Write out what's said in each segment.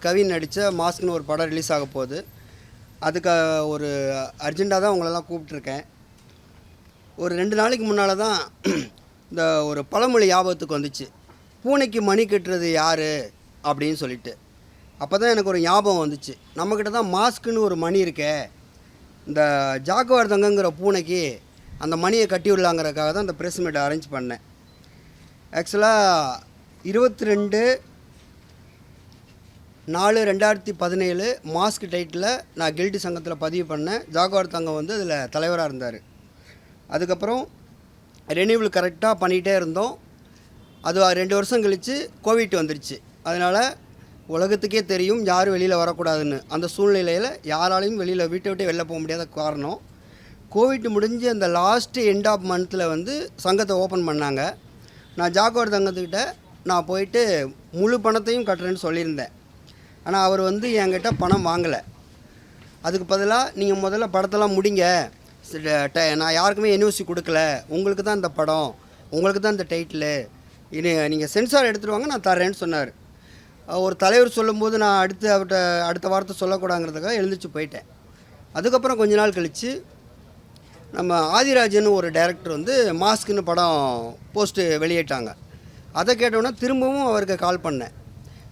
கவின் நடித்த மாஸ்க்னு ஒரு படம் ரிலீஸ் ஆக போகுது. அதுக்கு ஒரு அர்ஜெண்ட்டாக தான் உங்களெல்லாம் கூப்பிட்ருக்கேன். ஒரு 2 நாளைக்கு முன்னால் தான் இந்த ஒரு பழமொழி ஞாபகத்துக்கு வந்துச்சு. பூனைக்கு மணி கட்டுறது யார் அப்படின்னு சொல்லிட்டு. அப்போ தான் எனக்கு ஒரு ஞாபகம் வந்துச்சு. நம்மக்கிட்ட தான் மாஸ்க்குன்னு ஒரு மணி இருக்கே, இந்த ஜாக்குவார் தங்கங்கிற பூனைக்கு அந்த மணியை கட்டி விடலாங்கிறதுக்காக தான் இந்த ப்ரெஸ் மீட்டை அரேஞ்ச் பண்ணேன். ஆக்சுவலாக 22/4/2017 மாஸ்க் டைட்டில் நான் கில்டி சங்கத்தில் பதிவு பண்ணேன். ஜாகுவார் தங்கம் வந்து அதில் தலைவராக இருந்தார். அதுக்கப்புறம் ரெனியூவல் கரெக்டாக பண்ணிகிட்டே இருந்தோம். அது 2 வருஷம் கழித்து கோவிட் வந்துருச்சு. அதனால் உலகத்துக்கே தெரியும் யாரும் வெளியில் வரக்கூடாதுன்னு. அந்த சூழ்நிலையில் யாராலையும் வீட்டை விட்டே வெளில போக முடியாத காரணம் கோவிட் முடிஞ்சு அந்த லாஸ்ட்டு எண்ட் ஆஃப் மந்தில் வந்து சங்கத்தை ஓப்பன் பண்ணாங்க. நான் ஜாகுவார் தங்கத்துக்கிட்ட நான் போயிட்டு முழு பணத்தையும் கட்டுறேன்னு சொல்லியிருந்தேன். ஆனால் அவர் வந்து என்கிட்ட பணம் வாங்கலை. அதுக்கு பதிலாக நீங்கள் முதல்ல படத்தெல்லாம் முடிங்க, நான் யாருக்குமே என்ஓசி கொடுக்கல, உங்களுக்கு தான் இந்த படம், உங்களுக்கு தான் இந்த டைட்டிலு, இனி நீங்கள் சென்சார் எடுத்துகிட்டு வாங்க, நான் தரேன்னு சொன்னார். ஒரு தலைவர் சொல்லும்போது நான் அடுத்த வார்த்தை சொல்லக்கூடாங்கிறதுக்காக எழுந்திரிச்சு போயிட்டேன். அதுக்கப்புறம் கொஞ்ச நாள் கழித்து நம்ம ஆதிராஜன் ஒரு டைரக்டர் வந்து மாஸ்க்குன்னு படம் போஸ்ட்டு வெளியிட்டாங்க. அதை கேட்டோன்னே திரும்பவும் அவருக்கு கால் பண்ணேன்.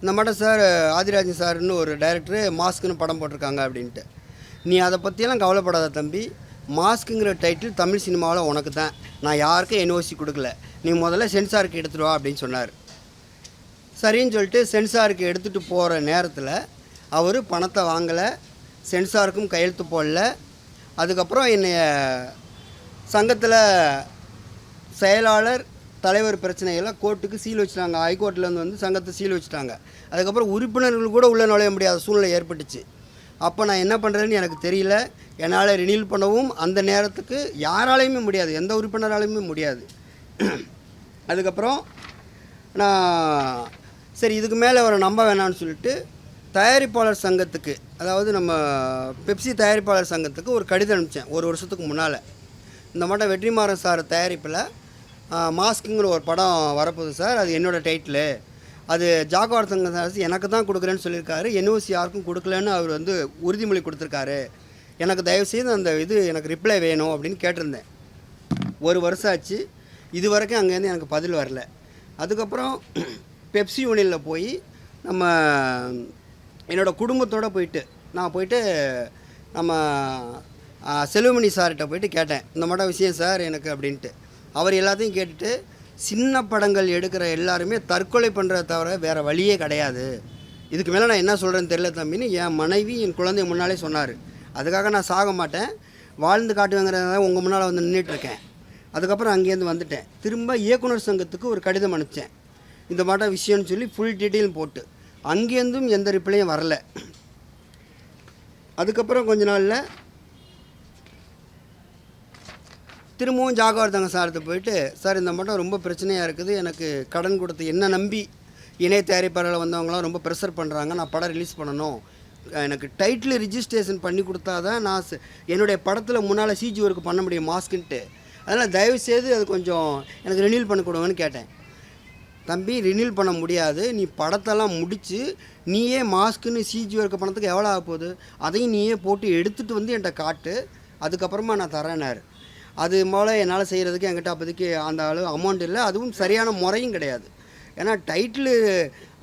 இந்த மாட்டம் சார், ஆதிராஜன் சார்னு ஒரு டைரக்டரு மாஸ்க்குன்னு படம் போட்டிருக்காங்க அப்படின்ட்டு. நீ அதை பற்றியெல்லாம் கவலைப்படாத தம்பி, மாஸ்க்குங்கிற டைட்டில் தமிழ் சினிமாவில் உனக்கு தான், நான் யாருக்கும் என்ஓசி கொடுக்கல, நீ முதல்ல சென்சாருக்கு எடுத்துகிட்டு வா அப்படின்னு சொன்னார். சரின்னு சொல்லிட்டு சென்சாருக்கு எடுத்துகிட்டு போகிற நேரத்தில் அவர் பணத்தை வாங்கலை, சென்சாருக்கும் கையெழுத்து போடல. அதுக்கப்புறம் என்னைய சங்கத்தில் செயலாளர் தலைவர் பிரச்சனைகளை கோர்ட்டுக்கு சீல் வச்சுட்டாங்க. ஹைகோர்ட்லேருந்து வந்து சங்கத்தை சீல் வச்சுட்டாங்க. அதுக்கப்புறம் உறுப்பினர்கள் கூட உள்ளே நுழைய முடியாத சூழ்நிலை ஏற்பட்டுச்சு. அப்போ நான் என்ன பண்ணுறேன்னு எனக்கு தெரியல. என்னால் ரினியூல் பண்ணவும் அந்த நேரத்துக்கு யாராலையுமே முடியாது, எந்த உறுப்பினராலையுமே முடியாது. அதுக்கப்புறம் நான் சரி இதுக்கு மேலே அவரை நம்ப வேணான்னு சொல்லிட்டு தயாரிப்பாளர் சங்கத்துக்கு, அதாவது நம்ம பெப்சி தயாரிப்பாளர் சங்கத்துக்கு ஒரு கடிதம் அனுப்பிச்சேன் 1 வருஷத்துக்கு முன்னால். இந்த மாட்டம் வெற்றிமாறன் சார் தயாரிப்பில் மாஸ்க்குங்கிற ஒரு படம் வரப்போகுது சார், அது என்னோடய டைட்டிலு, அது ஜாகுவார் தங்கம் சார் எனக்கு தான் கொடுக்குறேன்னு சொல்லியிருக்காரு, என்ஓசி யாருக்கும் கொடுக்கலன்னு அவர் வந்து உறுதிமொழி கொடுத்துருக்காரு, எனக்கு தயவுசெய்து அந்த எனக்கு ரிப்ளை வேணும் அப்படின்னு கேட்டிருந்தேன். 1 வருஷம் ஆச்சு, இது வரைக்கும் அங்கேருந்து எனக்கு பதில் வரல. அதுக்கப்புறம் பெப்சி யூனியனில் போய் நம்ம என்னோடய குடும்பத்தோடு நான் போயிட்டு நம்ம செல்வமணி சார்கிட்ட போயிட்டு கேட்டேன், இந்த மாட்டம் விஷயம் சார் எனக்கு அப்படின்ட்டு. அவர் எல்லாத்தையும் கேட்டுட்டு, சின்ன படங்கள் எடுக்கிற எல்லாருமே தற்கொலை பண்ணுறத தவிர வேறு வழியே கிடையாது, இதுக்கு மேலே நான் என்ன சொல்கிறேன்னு தெரியல தம்பின்னு என் மனைவி என் குழந்தை முன்னாலே சொன்னார். அதுக்காக நான் சாக மாட்டேன், வாழ்ந்து காட்டுவேங்கிறத உங்கள் முன்னால் வந்து நின்றுட்டுருக்கேன். அதுக்கப்புறம் அங்கேருந்து வந்துட்டேன். திரும்ப இயக்குனர் சங்கத்துக்கு ஒரு கடிதம் அனுப்பிச்சேன், இந்த மாட்டம் விஷயம்னு சொல்லி ஃபுல் டீட்டெயில் போட்டு. அங்கேருந்தும் எந்த ரிப்ளையும் வரல. அதுக்கப்புறம் கொஞ்ச நாளில் திரும்பவும் ஜாகுவார் தங்கம் சார்கிட்ட போயிட்டு, சார் இந்த மட்டும் ரொம்ப பிரச்சனையாக இருக்குது, எனக்கு கடன் கொடுத்து என்ன நம்பி இணைய தயாரிப்பாளர்கள் வந்தவங்களாம் ரொம்ப ப்ரெஷர் பண்ணுறாங்க, நான் படம் ரிலீஸ் பண்ணணும், எனக்கு டைட்டில் ரிஜிஸ்ட்ரேஷன் பண்ணி கொடுத்தா தான் நான் என்னுடைய படத்தில் முன்னால் சிஜி ஒர்க் பண்ண முடியும் மாஸ்க்குன்ட்டு, அதனால் தயவுசெய்து அது கொஞ்சம் எனக்கு ரினியூல் பண்ணி கொடுங்கன்னு கேட்டேன். தம்பி, ரினியூல் பண்ண முடியாது, நீ படத்தெல்லாம் முடித்து நீயே மாஸ்க்குன்னு சிஜி ஒர்க் பண்ணதுக்கு எவ்வளோ ஆக போகுது, அதையும் நீயே போட்டு எடுத்துகிட்டு வந்து என்கிட்ட காட்டு, அதுக்கப்புறமா நான் தரேன்னாரு. அது போல் என்னால் செய்கிறதுக்கு என்கிட்ட அப்போதைக்கு அந்த அளவு அமௌண்ட் இல்லை, அதுவும் சரியான முறையும் கிடையாது. ஏன்னா டைட்டிலு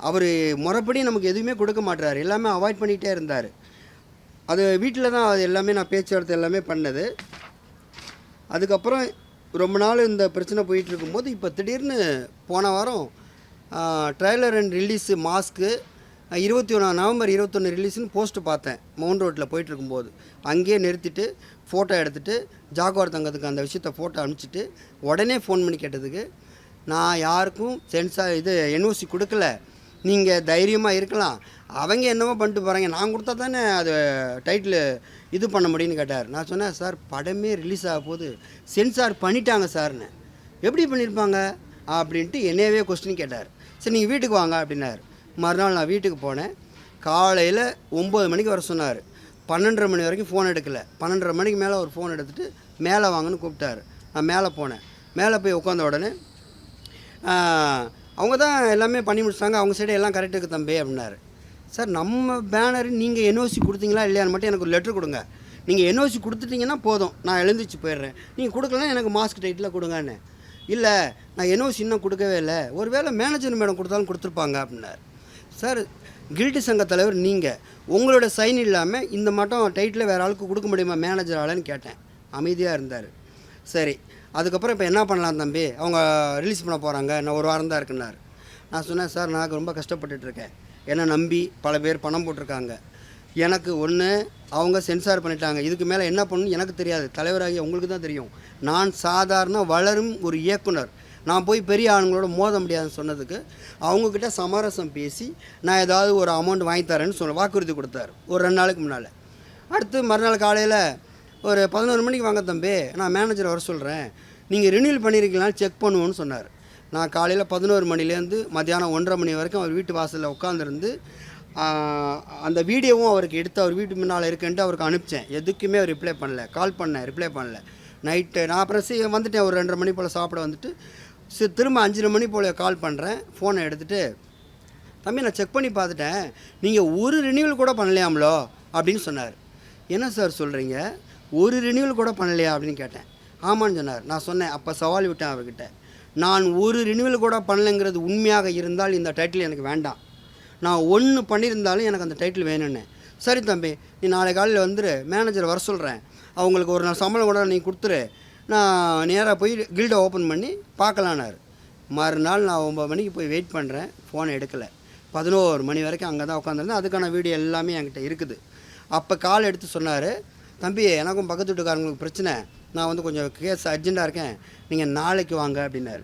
அவர் முறைப்படி நமக்கு எதுவுமே கொடுக்க மாட்டார், எல்லாமே அவாய்ட் பண்ணிகிட்டே இருந்தார். அது வீட்டில் தான் அது எல்லாமே நான் பேச்சுவார்த்தை எல்லாமே பண்ணது. அதுக்கப்புறம் ரொம்ப நாள் இந்த பிரச்சனை போயிட்டுருக்கும்போது இப்போ திடீர்னு போன வாரம் ட்ரெய்லர் அண்ட் ரிலீஸு மாஸ்க்கு 21 நவம்பர் 21 ரிலீஸ்னு போஸ்ட்டு பார்த்தேன். மவுண்ட் ரோட்டில் போயிட்டுருக்கும்போது அங்கேயே நிறுத்திட்டு ஃபோட்டோ எடுத்துகிட்டு ஜாகுவார் தங்கத்துக்கு அந்த விஷயத்தை ஃபோட்டோ அனுப்பிச்சிட்டு உடனே ஃபோன் பண்ணி கேட்டதுக்கு, நான் யாருக்கும் என்ஓசி கொடுக்கல, நீங்கள் தைரியமாக இருக்கலாம், அவங்க என்னவோ பண்ணிட்டு போகிறாங்க, நான் கொடுத்தா தானே அது டைட்டில் இது பண்ண முடியும்னு கேட்டார். நான் சொன்னேன், சார் படமே ரிலீஸ் ஆக போது சென்சார் பண்ணிட்டாங்க சார்னு. எப்படி பண்ணியிருப்பாங்க அப்படின்ட்டு என்னையவே கொஸ்டின் கேட்டார். சரி நீங்கள் வீட்டுக்கு வாங்க அப்படின்னார். மறுநாள் நான் வீட்டுக்கு போனேன். காலையில் 9 மணிக்கு வர சொன்னார். 12:30 மணி வரைக்கும் ஃபோன் எடுக்கலை. 12:30 மணிக்கு மேலே ஒரு ஃபோன் எடுத்துகிட்டு மேலே வாங்கன்னு கூப்பிட்டாரு. நான் மேலே போனேன். மேலே போய் உட்காந்த உடனே அவங்க தான் எல்லாமே பண்ணி முடிச்சிட்டாங்க, அவங்க சைடு எல்லாம் கரெக்டாக இருக்குது தம்பி அப்படின்னாரு. சார் நம்ம பேனர் நீங்கள் என்ஓசி கொடுத்தீங்களா இல்லையான்னு மட்டும் எனக்கு ஒரு லெட்ரு கொடுங்க. நீங்கள் என்ஓசி கொடுத்துட்டிங்கன்னா போதும், நான் எழுந்திரிச்சு போயிடுறேன். நீங்கள் கொடுக்கலன்னா எனக்கு மாஸ்க் டைட்டில் கொடுங்கன்னு. இல்லை நான் என்ஓசி இன்னும் கொடுக்கவே இல்லை, ஒரு வேளை மேனேஜர் மேடம் கொடுத்தாலும் கொடுத்துருப்பாங்க அப்படின்னார். சார் கில்டு சங்க தலைவர் நீங்கள், உங்களோட சைன் இல்லாமல் இந்த மட்டும் டைட்டில் வேறு ஆளுக்கு கொடுக்க முடியுமா மேனேஜர் ஆளுன்னு கேட்டேன். அமைதியாக இருந்தார். சரி அதுக்கப்புறம் இப்போ என்ன பண்ணலாம் தம்பி, அவங்க ரிலீஸ் பண்ண போகிறாங்க, நான் ஒரு வாரம் தான் இருக்குன்னார். நான் சொன்னேன் சார் நான் ரொம்ப கஷ்டப்பட்டுட்ருக்கேன், என்னை நம்பி பல பேர் பணம் போட்டிருக்காங்க. எனக்கு ஒன்று அவங்க சென்சார் பண்ணிட்டாங்க, இதுக்கு மேலே என்ன பண்ணணும்னு எனக்கு தெரியாது, தலைவராகி உங்களுக்கு தான் தெரியும். நான் சாதாரண வளரும் ஒரு இயக்குனர், நான் போய் பெரிய ஆளுங்களோட மோத முடியாதுன்னு சொன்னதுக்கு அவங்கக்கிட்ட சமரசம் பேசி நான் ஏதாவது ஒரு அமௌண்ட் வாங்கி தரேன்னு சொன்ன வாக்குறுதி கொடுத்தாரு ஒரு 2 நாளுக்கு முன்னால். அடுத்து மறுநாள் காலையில் ஒரு 11 மணிக்கு வாங்க தம்பி, நான் மேனேஜரை வர சொல்கிறேன், நீங்கள் ரினியூல் பண்ணியிருக்கீங்களான்னு செக் பண்ணுவோன்னு சொன்னார். நான் காலையில் 11 மணிலேருந்து மத்தியானம் 1:30 மணி வரைக்கும் அவர் வீட்டு வாசலில் உட்காந்துருந்து அந்த வீடியோவும் அவருக்கு எடுத்து அவர் வீட்டு முன்னால் இருக்குன்ட்டு அவருக்கு அனுப்பிச்சேன். எதுக்குமே அவர் ரிப்ளை பண்ணல. கால் பண்ணேன், ரிப்ளை பண்ணல. நைட்டு நான் அப்புறம் வந்துட்டேன், ஒரு 2:30 மணி போல் சாப்பிட வந்துட்டு திரும்ப 5:30 மணி போல் கால் பண்ணுறேன். ஃபோனை எடுத்துகிட்டு, தம்பி நான் செக் பண்ணி பார்த்துட்டேன், நீங்கள் ஒரு ரினியூவல் கூட பண்ணலையாமலோ அப்படின்னு சொன்னார். என்ன சார் சொல்கிறீங்க, ஒரு ரினியூவல் கூட பண்ணலையா அப்படின்னு கேட்டேன். ஆமான்னு சொன்னார். நான் சொன்னேன், அப்போ சவால் விட்டேன் அவர்கிட்ட, நான் ஒரு ரினியூவல் கூட பண்ணலைங்கிறது உண்மையாக இருந்தால் இந்த டைட்டில் எனக்கு வேண்டாம், நான் ஒன்று பண்ணியிருந்தாலும் எனக்கு அந்த டைட்டில் வேணும்னு. சரி தம்பி நீ நாளை காலையில் வந்துரு, மேனேஜர் வர சொல்கிறேன், அவங்களுக்கு ஒரு நாள் சம்பளம் கூட நீ கொடுத்துரு, நான் நேராக போய் கில்டை ஓப்பன் பண்ணி பார்க்கலான்னாரு. மறுநாள் நான் 9 மணிக்கு போய் வெயிட் பண்ணுறேன், ஃபோனை எடுக்கலை. 11 மணி வரைக்கும் அங்கே தான் உட்காந்துருந்தேன். அதுக்கான வீடியோ எல்லாமே என்கிட்ட இருக்குது. அப்போ கால் எடுத்து சொன்னார், தம்பி எனக்கும் பக்கத்து வீட்டுக்காரங்களுக்கு பிரச்சனை, நான் கொஞ்சம் கேஸ் அர்ஜெண்ட்டாக இருக்கேன், நீங்கள் நாளைக்கு வாங்க அப்படின்னாரு.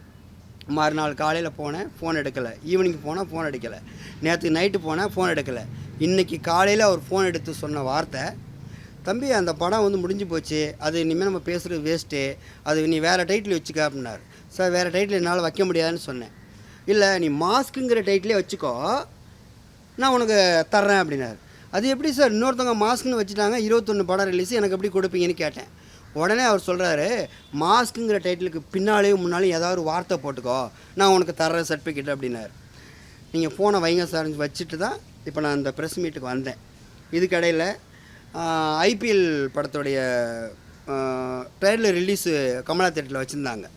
மறுநாள் காலையில் போனேன், ஃபோன் எடுக்கலை. ஈவினிங் போனால் ஃபோன் எடுக்கலை. நேற்று நைட்டு போனேன், ஃபோன் எடுக்கலை. இன்றைக்கி காலையில் அவர் ஃபோன் எடுத்து சொன்ன வார்த்தை, தம்பி அந்த படம் முடிஞ்சு போச்சு, அது இனிமேல் நம்ம பேசுகிறது வேஸ்ட்டு, அது நீ வேறு டைட்டில் வச்சுக்க அப்படின்னாரு. சார் வேறு டைட்டில் என்னால் வைக்க முடியாதுன்னு சொன்னேன். இல்லை நீ மாஸ்க்குங்கிற டைட்டிலே வச்சுக்கோ, நான் உனக்கு தர்றேன் அப்படின்னாரு. அது எப்படி சார், இன்னொருத்தவங்க மாஸ்க்குன்னு வச்சுட்டாங்க, 21 படம் ரிலீஸ், எனக்கு எப்படி கொடுப்பீங்கன்னு கேட்டேன். உடனே அவர் சொல்கிறாரு, மாஸ்க்குங்கிற டைட்டிலுக்கு பின்னாலேயும் முன்னாலேயும் ஏதாவது வார்த்தை போட்டுக்கோ, நான் உனக்கு தர்ற சர்டிஃபிகேட் அப்படின்னாரு. நீங்கள் ஃபோனை வைங்க சார் வச்சுட்டு தான் இப்போ நான் இந்த ப்ரெஸ் மீட்டுக்கு வந்தேன். இதுக்கடையில் ஐபிஎல் படத்துடைய ட்ரெயிலர் ரிலீஸு கமலா தேட்டரில் வச்சுருந்தாங்க.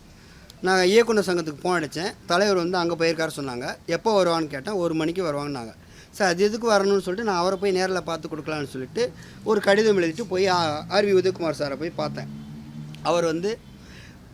நான் இயக்குனர் சங்கத்துக்கு ஃபோன் அடித்தேன், தலைவர் அங்கே போயிருக்காரு சொன்னாங்க. எப்போ வருவான்னு கேட்டேன், 1 மணிக்கு வருவாங்கன்னாங்க. சார் அது எதுக்கு வரணும்னு சொல்லிட்டு நான் அவரை போய் நேரில் பார்த்து கொடுக்கலான்னு சொல்லிட்டு ஒரு கடிதம் எழுதிட்டு போய் ஆர்வி உதயகுமார் சாரை போய் பார்த்தேன். அவர்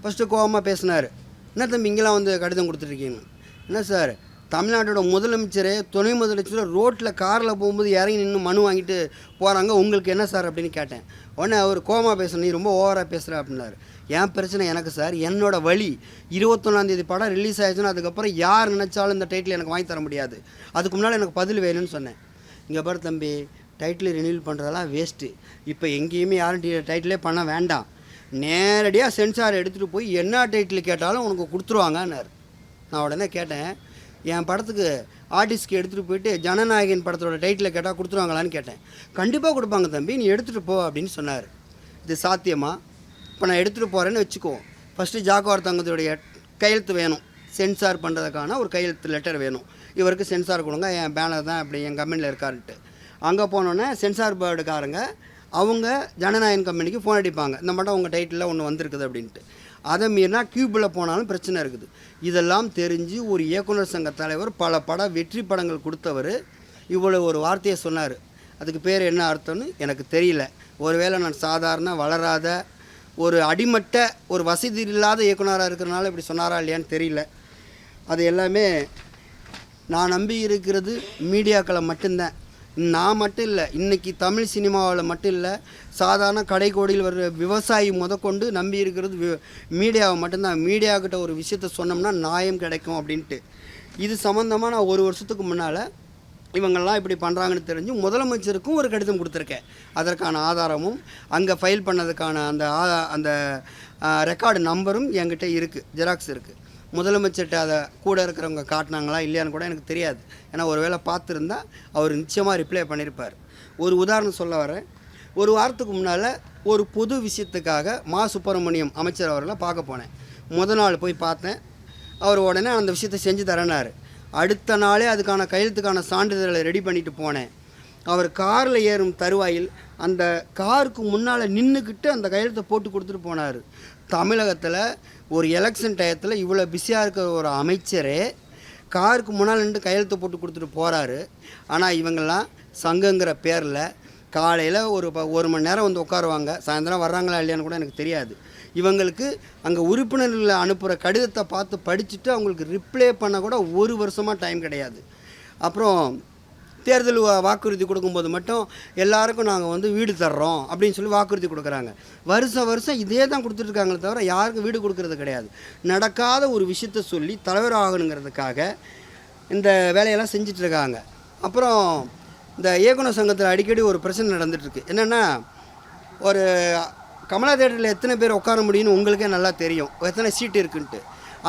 ஃபஸ்ட்டு கோபமாக பேசினார், என்ன தம்பி இங்கெல்லாம் கடிதம் கொடுத்துட்ருக்கீங்க, என்ன சார் தமிழ்நாட்டோட முதலமைச்சர் துணை முதலமைச்சர் ரோட்டில் காரில் போகும்போது இறங்கி நின்று மனு வாங்கிட்டு போகிறாங்க, உங்களுக்கு என்ன சார் அப்படின்னு கேட்டேன். உடனே அவர் கோபமாக பேசணும், நீ ரொம்ப ஓவராக பேசுகிற அப்படின்னாரு. என் பிரச்சனை எனக்கு சார், என்னோடய வழி 21ஆம் தேதி படம் ரிலீஸ் ஆகிடுச்சுன்னா அதுக்கப்புறம் யார் நினச்சாலும் இந்த டைட்டில் எனக்கு வாங்கி தர முடியாது, அதுக்கு முன்னால் எனக்கு பதில் வேணும்னு சொன்னேன். இங்கே பாரு தம்பி, டைட்டில் ரினியூல் பண்ணுறதெல்லாம் வேஸ்ட்டு, இப்போ எங்கேயுமே யாரும் டைட்டிலே பண்ண வேண்டாம், நேரடியாக சென்சார் எடுத்துகிட்டு போய் என்ன டைட்டில் கேட்டாலும் உனக்கு கொடுத்துருவாங்கன்னாரு. நான் உடனே கேட்டேன், என் படத்துக்கு ஆர்டிஸ்ட்க்கு எடுத்துகிட்டு போயிட்டு ஜனநாயகன் படத்தோட டைட்டில் கேட்டால் கொடுத்துருவாங்களான்னு கேட்டேன். கண்டிப்பாக கொடுப்பாங்க தம்பி, நீ எடுத்துகிட்டு போ அப்படின்னு சொன்னார். இது சாத்தியமா? இப்போ நான் எடுத்துகிட்டு போகிறேன்னு வச்சுக்குவோம், ஃபஸ்ட்டு ஜாக்குவார் தங்கத்துடைய கையெழுத்து வேணும், சென்சார் பண்ணுறதுக்கான ஒரு கையெழுத்து லெட்டர் வேணும், இவருக்கு சென்சார் கொடுங்க, என் பேனர் தான் அப்படி என் கம்பெனியில் இருக்காருன்ட்டு. அங்கே போனோன்னே சென்சார் போர்டுக்காரங்க அவங்க ஜனநாயகன் கம்பெனிக்கு ஃபோன் அடிப்பாங்க, இந்த மட்டும் உங்கள் டைட்டிலில் ஒன்று வந்திருக்குது அப்படின்ட்டு. அதை மீறினா கியூபில் போனாலும் பிரச்சனை இருக்குது. இதெல்லாம் தெரிஞ்சு ஒரு இயக்குனர் சங்க தலைவர், பல வெற்றி படங்கள் கொடுத்தவர் இவ்வளோ ஒரு வார்த்தையை சொன்னார். அதுக்கு பேர் என்ன அர்த்தம்னு எனக்கு தெரியல. ஒருவேளை நான் சாதாரண வளராத ஒரு அடிமட்ட ஒரு வசதி இல்லாத இயக்குனராக இருக்கிறனால இப்படி சொன்னாரா இல்லையான்னு தெரியல. அது எல்லாமே நான் நம்பி இருக்கிறது மீடியாக்களை மட்டும்தான். நான் மட்டும் இல்லை, இன்றைக்கி தமிழ் சினிமாவில் மட்டும் இல்லை, சாதாரண கடைக்கோடியில் வர்ற விவசாயி முதற்கொண்டு நம்பி இருக்கிறது மீடியாவை மட்டும்தான். மீடியாக்கிட்ட ஒரு விஷயத்த சொன்னோம்னா நியாயம் கிடைக்கும் அப்படின்ட்டு. இது சம்மந்தமாக நான் 1 வருஷத்துக்கு முன்னால் இவங்கெல்லாம் இப்படி பண்ணுறாங்கன்னு தெரிஞ்சு முதலமைச்சருக்கும் ஒரு கடிதம் கொடுத்துருக்கேன். அதற்கான ஆதாரமும் அங்கே ஃபைல் பண்ணதுக்கான அந்த ரெக்கார்டு நம்பரும் என்கிட்ட இருக்குது, ஜெராக்ஸ் இருக்குது. முதலமைச்சர்கிட்ட அதை கூட இருக்கிறவங்க காட்டினாங்களா இல்லையான்னு கூட எனக்கு தெரியாது. ஏன்னா ஒரு வேளை பார்த்துருந்தா அவர் நிச்சயமாக ரிப்ளை பண்ணியிருப்பார். ஒரு உதாரணம் சொல்ல வரேன். ஒரு வாரத்துக்கு முன்னால் ஒரு பொது விஷயத்துக்காக மா சுப்பிரமணியம் அமைச்சர் அவர்களை பார்க்க போனேன். நாள் போய் பார்த்தேன். அவர் உடனே அந்த விஷயத்தை செஞ்சு தரேனார். அடுத்த நாளே அதுக்கான கையெழுத்துக்கான சான்றிதழை ரெடி பண்ணிட்டு போனேன். அவர் காரில் ஏறும் தருவாயில் அந்த காருக்கு முன்னால் நின்றுக்கிட்டு அந்த கையெழுத்தை போட்டு கொடுத்துட்டு போனார். தமிழகத்தில் ஒரு எலெக்ஷன் டயத்தில் இவ்வளோ பிஸியாக இருக்கிற ஒரு அமைச்சரே காருக்கு முன்னால் நின்று கையெழுத்து போட்டு கொடுத்துட்டு போகிறாரு. ஆனால் இவங்கெல்லாம் சங்கங்கிற பேரில் காலையில் ஒரு மணி நேரம் வந்து உட்காருவாங்க, சாயந்தரம் வர்றாங்களா இல்லையான்னு கூட எனக்கு தெரியாது. இவங்களுக்கு அங்கே உறுப்பினர்களை அனுப்புகிற கடிதத்தை பார்த்து படிச்சுட்டு அவங்களுக்கு ரிப்ளை பண்ண கூட ஒரு வருஷமாக டைம் கிடையாது. அப்புறம் தேர்தல் வாக்குறுதி கொடுக்கும்போது மட்டும் எல்லாருக்கும் நாங்கள் வந்து வீடு தர்றோம் அப்படின்னு சொல்லி வாக்குறுதி கொடுக்குறாங்க. வருஷம் இதே தான் கொடுத்துட்ருக்காங்களே தவிர யாருக்கும் வீடு கொடுக்கறது கிடையாது. நடக்காத ஒரு விஷயத்த சொல்லி தலைவர் ஆகணுங்கிறதுக்காக இந்த வேலையெல்லாம் செஞ்சிட்ருக்காங்க. அப்புறம் இந்த இயக்குனர் சங்கத்தில் அடிக்கடி ஒரு பிரச்சனை நடந்துகிட்ருக்கு. என்னென்னா, ஒரு கமலா தேட்டரில் எத்தனை பேர் உட்கார முடியும்னு உங்களுக்கே நல்லா தெரியும், எத்தனை சீட்டு இருக்குன்ட்டு.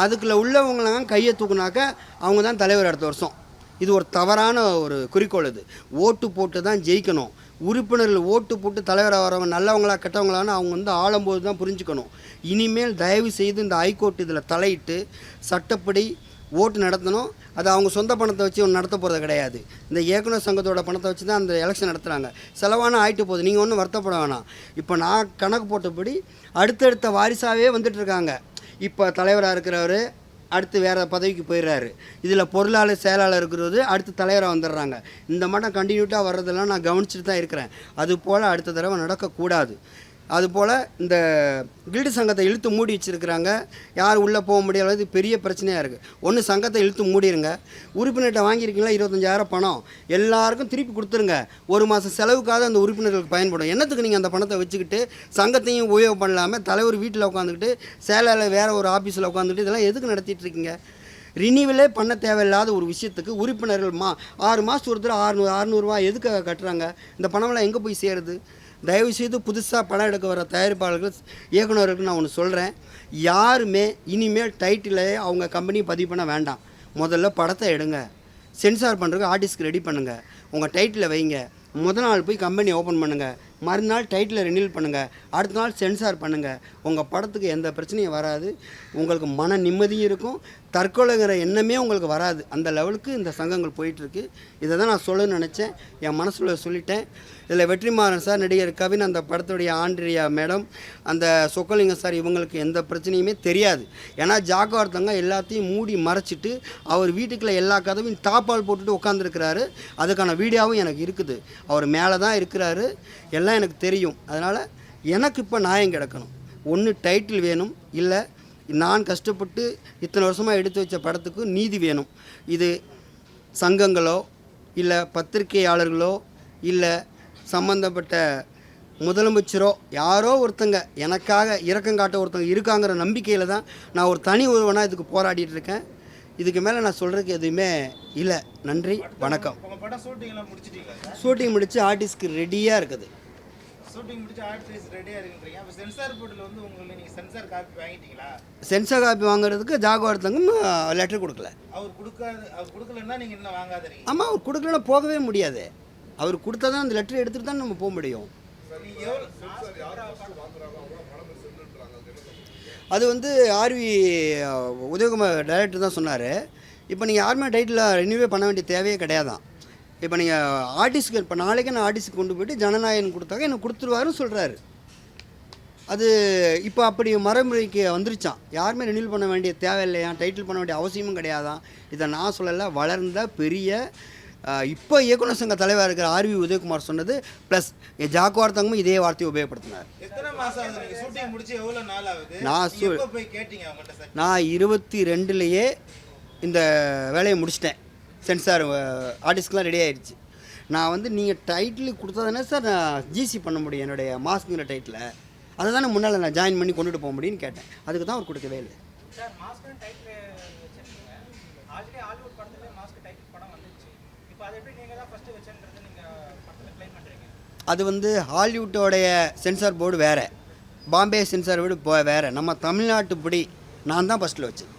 அதுக்குள்ளே உள்ளவங்களாம் கையை தூக்குனாக்க அவங்க தான் தலைவர் அடுத்த வருஷம். இது ஒரு தவறான ஒரு குறிக்கோள். இது ஓட்டு போட்டு தான் ஜெயிக்கணும். உறுப்பினர்கள் ஓட்டு போட்டு தலைவராக வரவங்க நல்லவங்களா கெட்டவங்களான்னு அவங்க வந்து ஆளும்போது தான் புரிஞ்சுக்கணும். இனிமேல் தயவு செய்து இந்த ஹைகோர்ட் இதில் தலையிட்டு சட்டப்படி ஓட்டு நடத்தணும். அது அவங்க சொந்த பணத்தை வச்சு ஒன்று நடத்த போகிறது கிடையாது. இந்த இயக்குனர் சங்கத்தோட பணத்தை வச்சு தான் அந்த எலெக்ஷன் நடத்துகிறாங்க. செலவான ஆகிட்டு போகுது, நீங்கள் ஒன்றும் வருத்தப்பட வேணாம். இப்போ நான் கணக்கு போட்டபடி அடுத்தடுத்த வாரிசாகவே வந்துட்டுருக்காங்க. இப்போ தலைவராக இருக்கிறவர் அடுத்து வேறு பதவிக்கு போயிடுறாரு. இதில் பொருளாளர் செயலாளர் இருக்கிறது அடுத்து தலைவராக வந்துடுறாங்க. இந்த மட்டும் கண்டினியூட்டாக வர்றதெல்லாம் நான் கவனிச்சுட்டு தான் இருக்கிறேன். அதுபோல் அடுத்த தடவை நடக்கக்கூடாது. அதுபோல் இந்த கில்டு சங்கத்தை இழுத்து மூடி வச்சுருக்கிறாங்க. யார் உள்ளே போக முடியாது, பெரிய பிரச்சனையாக இருக்குது. ஒன்று சங்கத்தை இழுத்து மூடிடுங்க. உறுப்பினர்கிட்ட வாங்கியிருக்கீங்களா 25,000 பணம் எல்லாருக்கும் திருப்பி கொடுத்துருங்க. ஒரு மாதம் செலவுக்காக அந்த உறுப்பினர்களுக்கு பயன்படும். என்னத்துக்கு நீங்கள் அந்த பணத்தை வச்சுக்கிட்டு சங்கத்தையும் உபயோகம் பண்ணலாமல் தலைவர் வீட்டில் உட்காந்துக்கிட்டு சேலையில் வேறு ஒரு ஆஃபீஸில் உட்காந்துக்கிட்டு இதெல்லாம் எதுக்கு நடத்திட்டு இருக்கீங்க? ரினிவலே பண்ண தேவையில்லாத ஒரு விஷயத்துக்கு உறுப்பினர்கள் 6 மாதத்துக்கு ஒருத்தர் 600 ரூபா எதுக்காக கட்டுறாங்க? இந்த பணமெல்லாம் எங்கே போய் சேருது? தயவுசெய்து புதுசாக படம் எடுக்க வர தயாரிப்பாளர்கள் இயக்குநர்களுக்கு நான் ஒன்று சொல்கிறேன். யாருமே இனிமேல் டைட்டிலே அவங்க கம்பெனி பதிவு பண்ண வேண்டாம். முதல்ல படத்தை எடுங்க, சென்சார் பண்ணுறதுக்கு ஆர்டிஸ்ட்க்கு ரெடி பண்ணுங்கள், உங்கள் டைட்டில் வைங்க. முதல் நாள் போய் கம்பெனி ஓப்பன் பண்ணுங்கள், மறுநாள் டைட்டில் ரினியூல் பண்ணுங்கள், அடுத்த நாள் சென்சார் பண்ணுங்கள். உங்கள் படத்துக்கு எந்த பிரச்சனையும் வராது. உங்களுக்கு மன நிம்மதியும் இருக்கும். தற்கொலைங்கிற எண்ணமே உங்களுக்கு வராது. அந்த லெவலுக்கு இந்த சங்கங்கள் போயிட்டுருக்கு. இதை தான் நான் சொல்லணும்னு நினச்சேன். என் மனசுல சொல்லிட்டேன். இதில் வெற்றிமாறன் சார், நடிகர் கவின், அந்த படத்துடைய ஆண்ட்ரியா மேடம், அந்த சொக்கலிங்கம் சார், இவங்களுக்கு எந்த பிரச்சனையுமே தெரியாது. ஏன்னா ஜாக்குவார் தங்கம் எல்லாத்தையும் மூடி மறைச்சிட்டு அவர் வீட்டுக்குள்ளே எல்லா கதவையும் தாப்பால் போட்டுட்டு உட்காந்துருக்கிறாரு. அதுக்கான வீடியோவும் எனக்கு இருக்குது. அவர் மேலே தான் இருக்கிறாரு, எல்லாம் எனக்கு தெரியும். அதனால் எனக்கு இப்போ நியாயம் கிடைக்கணும். ஒன்று டைட்டில் வேணும், இல்லை நான் கஷ்டப்பட்டு இத்தனை வருஷமாக எடுத்து வச்ச படத்துக்கு நீதி வேணும். இது சங்கங்களோ இல்லை பத்திரிகையாளர்களோ இல்லை சம்மந்தப்பட்ட முதலமைச்சரோ யாரோ ஒருத்தங்க எனக்காக இரக்கம் காட்ட ஒருத்தங்க இருக்காங்கிற நம்பிக்கையில் தான் நான் ஒரு தனி ஒருவனாக இதுக்கு போராடிட்டு இருக்கேன். இதுக்கு மேலே நான் சொல்கிறதுக்கு எதுவுமே இல்லை. நன்றி, வணக்கம். ஷூட்டிங் முடித்து ஆர்டிஸ்ட்க்கு ரெடியாக இருக்குது. சென்சார் காப்பி வாங்குறதுக்கு ஜாகுவார் தங்கம் லெட்டர் கொடுக்கல. ஆமாம், அவர் கொடுக்கலன்னா போகவே முடியாது. அவர் கொடுத்தா தான் அந்த லெட்டர் எடுத்துகிட்டு தான் நம்ம போக முடியும். அது வந்து ஆர்வி உதயகுமார் டைரக்டர் தான் சொன்னார். இப்போ நீங்கள் யாருமே டைட்டில் ரினியூவே பண்ண வேண்டிய தேவையே கிடையாதான். இப்போ நீங்கள் ஆர்டிஸ்ட்க்கு இப்போ நாளைக்கு நான் ஆர்டிஸ்ட்க்கு கொண்டு போய்ட்டு ஜனநாயகன் கொடுத்தாங்க எனக்கு கொடுத்துருவாருன்னு சொல்கிறாரு. அது இப்போ அப்படி மறைமுறைக்கு வந்துருச்சான். யாருமே ரினியூல் பண்ண வேண்டிய தேவையில்லையா, டைட்டில் பண்ண வேண்டிய அவசியமும் கிடையாதான். இதை நான் சொல்லலை, வளர்ந்த பெரிய இப்போ இயக்குனர் சங்க தலைவராக இருக்கிற ஆர்வி உதயகுமார் சொன்னது. ப்ளஸ் ஜாக்குவார் தங்கமும் இதே வார்த்தையை உபயோகப்படுத்தினார். நான் 22லேயே இந்த வேலையை முடிச்சிட்டேன். சென்சார் ஆர்டிஸ்ட்லாம் ரெடி ஆகிடுச்சு. நான் வந்து நீங்கள் டைட்டில் கொடுத்தா தானே சார் நான் ஜிசி பண்ண முடியும் என்னுடைய மாஸ்க்குங்கிற டைட்டில். அதை தானே முன்னால் நான் ஜாயின் பண்ணி கொண்டுட்டு போக முடியும்னு கேட்டேன். அதுக்கு தான் அவர் கொடுக்கவே இல்லை. அது வந்து ஹாலிவுட்டோடைய சென்சார் போர்டு வேறு, பாம்பே சென்சார் போர்டு வேறு. நம்ம தமிழ்நாட்டுப்படி நான் தான் ஃபஸ்ட்டில் வச்சேன்.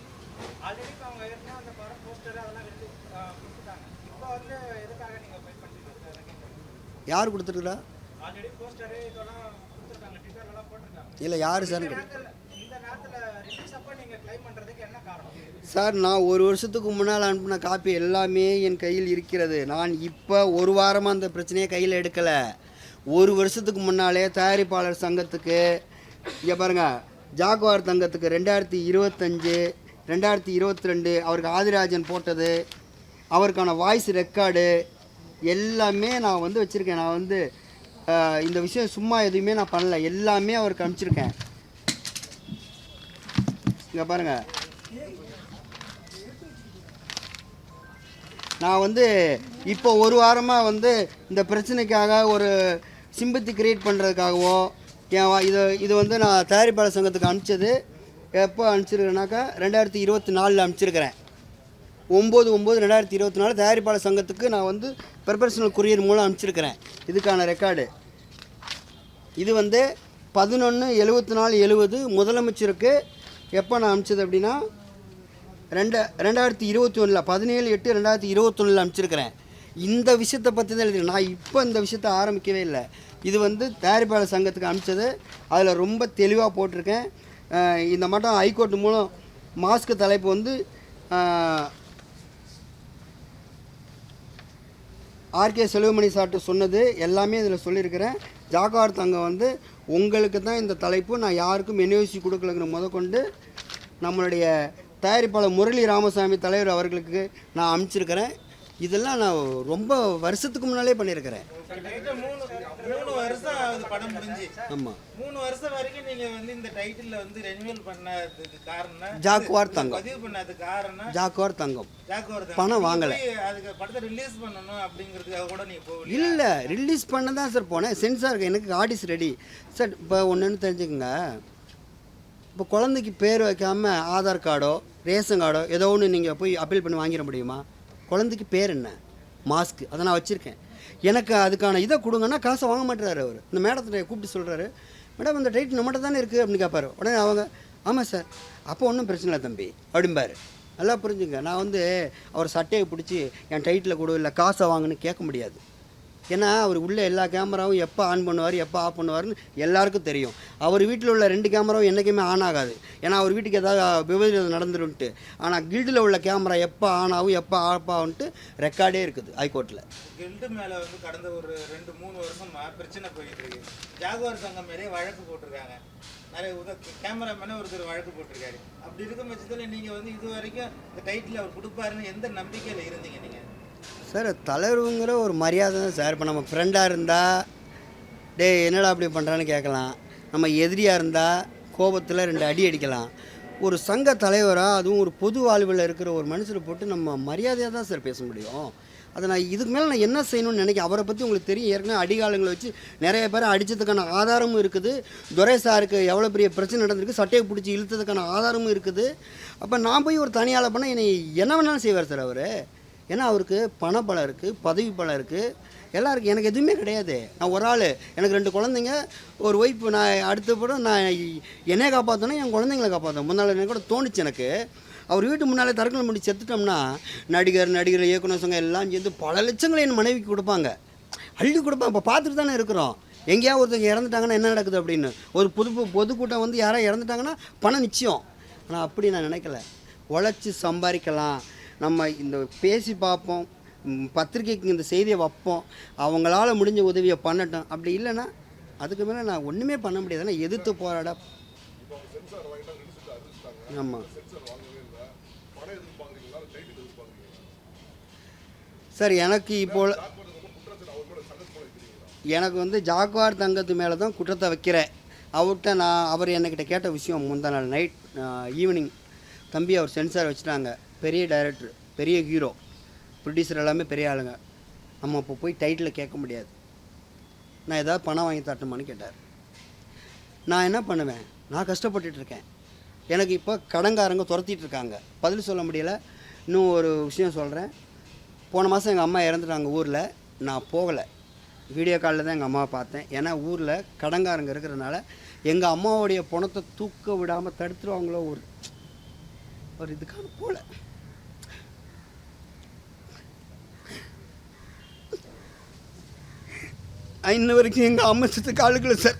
யார் கொடுத்துருக்குறா? இல்லை யார் சார்? சார் நான் ஒரு வருஷத்துக்கு முன்னால் அனுப்பின காப்பி எல்லாமே என் கையில் இருக்கிறது. நான் இப்போ ஒரு வாரமாக அந்த பிரச்சனையை கையில் எடுக்கலை. ஒரு வருஷத்துக்கு முன்னாலே தயாரிப்பாளர் சங்கத்துக்கு இங்கே பாருங்கள், ஜாகுவார் தங்கத்துக்கு 2025 2022 அவருக்கு ஆதிராஜன் போட்டது, அவருக்கான வாய்ஸ் ரெக்கார்டு எல்லாமே நான் வந்து வச்சுருக்கேன். நான் வந்து இந்த விஷயம் சும்மா எதுவுமே நான் பண்ணல, எல்லாமே அவருக்கு அனுப்பிச்சிருக்கேன். இங்கே பாருங்கள், நான் வந்து இப்போ ஒரு வாரமாக வந்து இந்த பிரச்சனைக்காக ஒரு சிம்பத்தி கிரியேட் பண்ணுறதுக்காகவோ இது வந்து நான் தயாரிப்பாளர் சங்கத்துக்கு அனுப்பிச்சது எப்போ அனுப்பிச்சிருக்கேனாக்கா 2024 அனுப்பிச்சிருக்கிறேன். 9/9/2024 தயாரிப்பாளர் சங்கத்துக்கு நான் வந்து ப்ரொபஷனல் கொரியர் மூலம் அனுப்பிச்சிருக்கிறேன். இதுக்கான ரெக்கார்டு இது வந்து 11/74/70 முதலமைச்சருக்கு எப்போ நான் அனுப்பிச்சது அப்படின்னா 2021 17/8/2021 அனுப்பிச்சிருக்கிறேன். இந்த விஷயத்தை பற்றி தான் எழுதி, நான் இப்போ இந்த விஷயத்தை ஆரம்பிக்கவே இல்லை. இது வந்து தயாரிப்பாளர் சங்கத்துக்கு அனுப்பிச்சது, அதில் ரொம்ப தெளிவாக போட்டிருக்கேன். இந்த மட்டும் ஹைகோர்ட் மூலம் மாஸ்க் தலைப்பு வந்து ஆர்கே செல்வமணி சார்ட்டு சொன்னது எல்லாமே இதில் சொல்லியிருக்கிறேன். ஜாகுவார் தங்கம் வந்து உங்களுக்கு தான் இந்த தலைப்பு, நான் யாருக்கும் என்ஓசி கொடுக்கலங்கிற முதற்கொண்டு நம்மளுடைய தயாரிப்பாளர் முரளி ராமசாமி தலைவர் அவர்களுக்கு நான் அனுப்பிச்சிருக்கிறேன். இதெல்லாம் நான் ரொம்ப வருஷத்துக்கு முன்னாலே பண்ணியிருக்கிறேன். 3 வருஷம் ஆகுது படம் முடிஞ்சு. ஆமாம், 3 வருஷம் வரைக்கும் நீங்கள் வந்து இந்த டைட்டில் வந்து ரெனியூவல் பண்ணதுக்கு காரணம் ஜாகுவார் தங்கம். பதிவு பண்ணதுக்கு காரணம் ஜாகுவார் தங்கம் ஜாகுவார் பணம் வாங்கலை. அதுக்கு படத்தை ரிலீஸ் பண்ணணும் அப்படிங்கிறதுக்காக கூட நீங்கள் போகல? இல்லை, ரிலீஸ் பண்ண தான் சார் போனேன். சென்சார் எனக்கு ஆர்டிஸ்ட் ரெடி சார். இப்போ ஒன்றுன்னு தெரிஞ்சுக்கோங்க, இப்போ குழந்தைக்கு பேர் வைக்காமல் ஆதார் கார்டோ ரேஷன் கார்டோ ஏதோ ஒன்று நீங்கள் போய் அப்பீல் பண்ணி வாங்கிட முடியுமா? குழந்தைக்கு பேர் என்ன, மாஸ்க்கு, அதை நான் வச்சுருக்கேன். எனக்கு அதுக்கான இதை கொடுங்கன்னா காசை வாங்க மாட்டுறாரு அவர். இந்த மேடத்தை கூப்பிட்டு சொல்கிறாரு, மேடம் இந்த டைட்டில் நம்மகிட்ட தானே இருக்குது அப்படின்னு கேட்பாரு. உடனே அவங்க ஆமாம் சார், அப்போ ஒன்றும் பிரச்சனை இல்லை தம்பி அப்படிம்பாரு. நல்லா புரிஞ்சுங்க, நான் வந்து அவர் சட்டையை பிடிச்சி என் டைட்டில் கொடு இல்லை காசை வாங்கன்னு கேட்க முடியாது. ஏன்னா அவர் உள்ள எல்லா கேமராவும் எப்போ ஆன் பண்ணுவார் எப்போ ஆஃப் பண்ணுவார்னு எல்லாருக்கும் தெரியும். அவர் வீட்டில் உள்ள 2 கேமராவும் என்றைக்குமே ஆன் ஆகாது, ஏன்னா அவர் வீட்டுக்கு ஏதாவது விபரீதம் நடந்துருன்ட்டு. ஆனால் கில்டில் உள்ள கேமரா எப்போ ஆன் ஆகும் எப்போ ஆஃப் ஆகுன்ட்டு ரெக்கார்டே இருக்குது ஹைகோர்ட்டில். கில்டு மேலே வந்து கடந்த ஒரு 2-3 வருஷமாக பிரச்சனை போயிட்டு இருக்கு. ஜாகுவார் சங்கம் மேலே வழக்கு போட்டிருக்காங்க. நிறைய கேமராமேனே ஒருத்தர் வழக்கு போட்டிருக்காரு. அப்படி இருக்கும் பட்சத்தில் நீங்கள் வந்து இது வரைக்கும் இந்த டைட்டில் அவர் கொடுப்பாருன்னு எந்த நம்பிக்கையில் இருந்தீங்க நீங்கள்? சார் தலைவருங்கிற ஒரு மரியாதை தான் சார். இப்போ நம்ம ஃப்ரெண்டாக இருந்தால் டே என்னடா அப்படி பண்ணுறான்னு கேட்கலாம், நம்ம எதிரியாக இருந்தால் கோபத்தில் 2 அடி அடிக்கலாம். ஒரு சங்க தலைவராக அதுவும் ஒரு பொது வாழ்வில் இருக்கிற ஒரு மனுஷரை போட்டு நம்ம மரியாதையாக தான் சார் பேச முடியும். அதை நான் இதுக்கு மேலே நான் என்ன செய்யணும்னு நினைக்கிறேன். அவரை பற்றி உங்களுக்கு தெரியும், ஏற்கனவே அடிகாலங்களை வச்சு நிறைய பேரை அடித்ததுக்கான ஆதாரமும் இருக்குது. துரை சாருக்கு எவ்வளோ பெரிய பிரச்சனை நடந்திருக்கு, சட்டையை பிடிச்சி இழுத்ததுக்கான ஆதாரமும் இருக்குது. அப்போ நான் போய் ஒரு தனியாளை பண்ணால் என்னை என்ன வேணாலும் செய்வார் சார் அவர். ஏன்னா அவருக்கு பணப்பலம் இருக்குது, பதவி பலம் இருக்குது, எல்லாம் இருக்குது. எனக்கு எதுவுமே கிடையாது. நான் ஒரு ஆள், எனக்கு 2 குழந்தைங்க, ஒரு ஒய்ஃப். நான் அடுத்த படம் நான் என்னையை காப்பாற்றணும், என் குழந்தைங்களை காப்பாற்றணும். முன்னால் எனக்கு கூட தோணுச்சு. எனக்கு அவர் வீட்டு முன்னாலே தற்கொலை பண்ணி செத்துட்டோம்னா நடிகர் இயக்குனர் சங்கம் எல்லாம் சேர்ந்து பல லட்சங்களை என் மனைவிக்கு கொடுப்பாங்க, அள்ளி கொடுப்பாங்க. இப்போ பார்த்துட்டு தானே இருக்கிறோம். எங்கேயாவது ஒருத்தங்க இறந்துட்டாங்கன்னா என்ன நடக்குது அப்படின்னு. ஒரு பொதுக்கூட்டம் வந்து யாராவது இறந்துட்டாங்கன்னா பணம் நிச்சயம். ஆனால் அப்படி நான் நினைக்கல. உழைச்சி சம்பாதிக்கலாம், நம்ம இந்த பேசி பார்ப்போம், பத்திரிக்கைக்கு இந்த செய்தியை வைப்போம், அவங்களால முடிஞ்ச உதவியை பண்ணட்டும். அப்படி இல்லைன்னா அதுக்கு மேலே நான் ஒன்றுமே பண்ண முடியாது. நான் எதிர்த்து போராட. ஆமாம் சார், எனக்கு இப்போ எனக்கு வந்து ஜாகுவார் தங்கத்து மேலே தான் குற்றத்தை வைக்கிறேன். அவர் என்கிட்ட கேட்ட விஷயம் முந்தா நாள் நைட் ஈவினிங், தம்பி அவர் சென்சார் வச்சுட்டாங்க, பெரிய டைரக்டர், பெரிய ஹீரோ, ப்ரொடியூசர் எல்லாமே பெரிய ஆளுங்க, நம்ம இப்போ போய் டைட்டில் கேட்க முடியாது, நான் ஏதாவது பணம் வாங்கி தரட்டுமான்னு கேட்டார். நான் என்ன பண்ணுவேன், நான் கஷ்டப்பட்டுட்ருக்கேன், எனக்கு இப்போ கடங்காரங்க துரத்திட்டு இருக்காங்க, பதில் சொல்ல முடியலை. இன்னும் ஒரு விஷயம் சொல்கிறேன். போன மாதம் எங்கள் அம்மா இறந்துட்டாங்க ஊரில், நான் போகலை, வீடியோ காலில் தான் எங்கள் அம்மாவை பார்த்தேன். ஏன்னா ஊரில் கடங்காரங்க இருக்கிறதுனால எங்கள் அம்மாவுடைய பணத்தை தூக்க விடாமல் தடுத்துருவாங்களோ ஒரு இதுக்கான போல. இன்ன வரைக்கும் எங்கள் அம்மா சத்துக்கு அழுகலை சார்,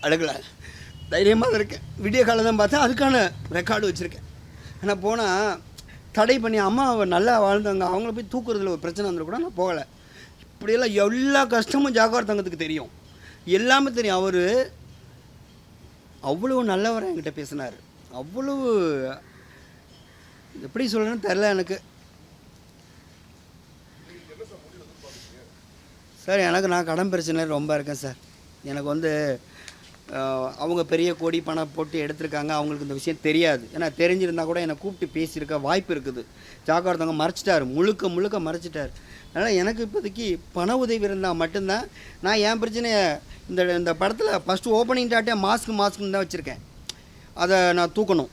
அழுகலை. தைரியமாக தான் இருக்கேன். விடிய காலம் தான் பார்த்தேன், அதுக்கான ரெக்கார்டு வச்சுருக்கேன். ஆனால் போனால் தடை பண்ணி அம்மா நல்லா வாழ்ந்தாங்க, அவங்கள போய் தூக்குறதுல ஒரு பிரச்சனை வந்துட கூட நான் போகலை. இப்படியெல்லாம் எல்லா கஷ்டமும் ஜாகுவார் தங்கத்துக்கு தெரியும், எல்லாமே தெரியும். அவர் அவ்வளோ நல்லவர் என்கிட்ட பேசினார். அவ்வளோ எப்படி சொல்கிறேன்னு தெரில எனக்கு. சார் எனக்கு நான் கடன் பிரச்சனை ரொம்ப இருக்கேன் சார். எனக்கு வந்து அவங்க பெரிய கோடி பணம் போட்டு எடுத்திருக்காங்க, அவங்களுக்கு இந்த விஷயம் தெரியாது. ஏன்னா தெரிஞ்சிருந்தால் கூட என்னை கூப்பிட்டு பேசியிருக்க வாய்ப்பு இருக்குது. ஜாகுவார் தங்கம் மறைச்சிட்டார், முழுக்க மறைச்சிட்டார். அதனால் எனக்கு இப்போதைக்கு பண உதவி இருந்தால் மட்டும்தான் நான் என் பிரச்சனையை இந்த படத்தில் ஃபஸ்ட்டு ஓப்பனிங் டாட்டே மாஸ்க்குன்னு தான் வச்சுருக்கேன். அதை நான் தூக்கணும்.